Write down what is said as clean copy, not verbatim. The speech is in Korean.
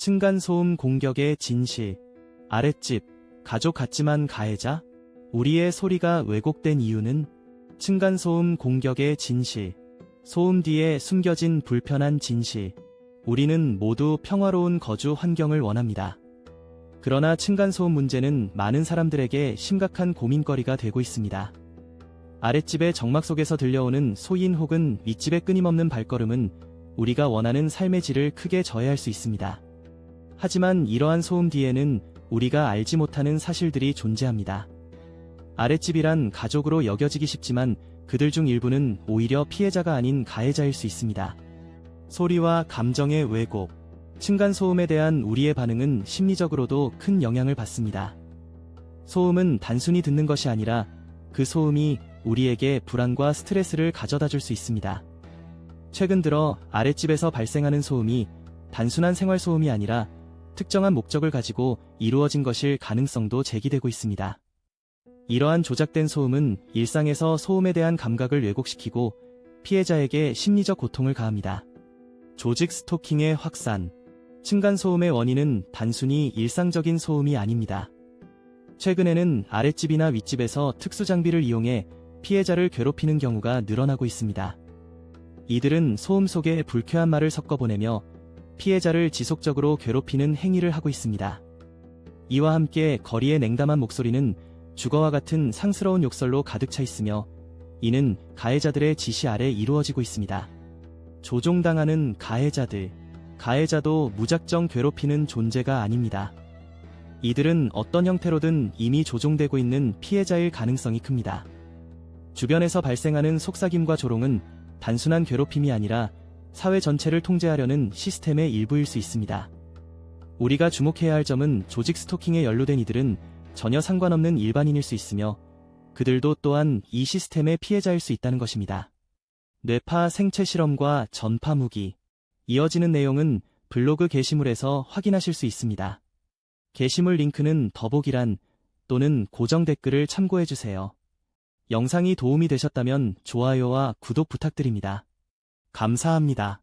층간소음 공격의 진실. 아랫집, 가족 같지만 가해자? 우리의 소리가 왜곡된 이유는? 층간소음 공격의 진실. 소음 뒤에 숨겨진 불편한 진실. 우리는 모두 평화로운 거주 환경을 원합니다. 그러나 층간소음 문제는 많은 사람들에게 심각한 고민거리가 되고 있습니다. 아랫집의 정막 속에서 들려오는 소인 혹은 윗집의 끊임없는 발걸음은 우리가 원하는 삶의 질을 크게 저해할 수 있습니다. 하지만 이러한 소음 뒤에는 우리가 알지 못하는 사실들이 존재합니다. 아랫집이란 가족으로 여겨지기 쉽지만 그들 중 일부는 오히려 피해자가 아닌 가해자일 수 있습니다. 소리와 감정의 왜곡. 층간소음에 대한 우리의 반응은 심리적으로도 큰 영향을 받습니다. 소음은 단순히 듣는 것이 아니라 그 소음이 우리에게 불안과 스트레스를 가져다 줄 수 있습니다. 최근 들어 아랫집에서 발생하는 소음이 단순한 생활소음이 아니라 특정한 목적을 가지고 이루어진 것일 가능성도 제기되고 있습니다. 이러한 조작된 소음은 일상에서 소음에 대한 감각을 왜곡시키고 피해자에게 심리적 고통을 가합니다. 조직 스토킹의 확산. 층간소음의 원인은 단순히 일상적인 소음이 아닙니다. 최근에는 아랫집이나 윗집에서 특수장비를 이용해 피해자를 괴롭히는 경우가 늘어나고 있습니다. 이들은 소음 속에 불쾌한 말을 섞어 보내며 피해자를 지속적으로 괴롭히는 행위를 하고 있습니다. 이와 함께 거리의 냉담한 목소리는 주거와 같은 상스러운 욕설로 가득 차 있으며 이는 가해자들의 지시 아래 이루어지고 있습니다. 조종당하는 가해자들. 가해자도 무작정 괴롭히는 존재가 아닙니다. 이들은 어떤 형태로든 이미 조종되고 있는 피해자일 가능성이 큽니다. 주변에서 발생하는 속삭임과 조롱은 단순한 괴롭힘이 아니라 사회 전체를 통제하려는 시스템의 일부일 수 있습니다. 우리가 주목해야 할 점은 조직 스토킹에 연루된 이들은 전혀 상관없는 일반인일 수 있으며 그들도 또한 이 시스템의 피해자일 수 있다는 것입니다. 뇌파 생체 실험과 전파 무기. 이어지는 내용은 블로그 게시물에서 확인하실 수 있습니다. 게시물 링크는 더보기란 또는 고정 댓글을 참고해주세요. 영상이 도움이 되셨다면 좋아요와 구독 부탁드립니다. 감사합니다.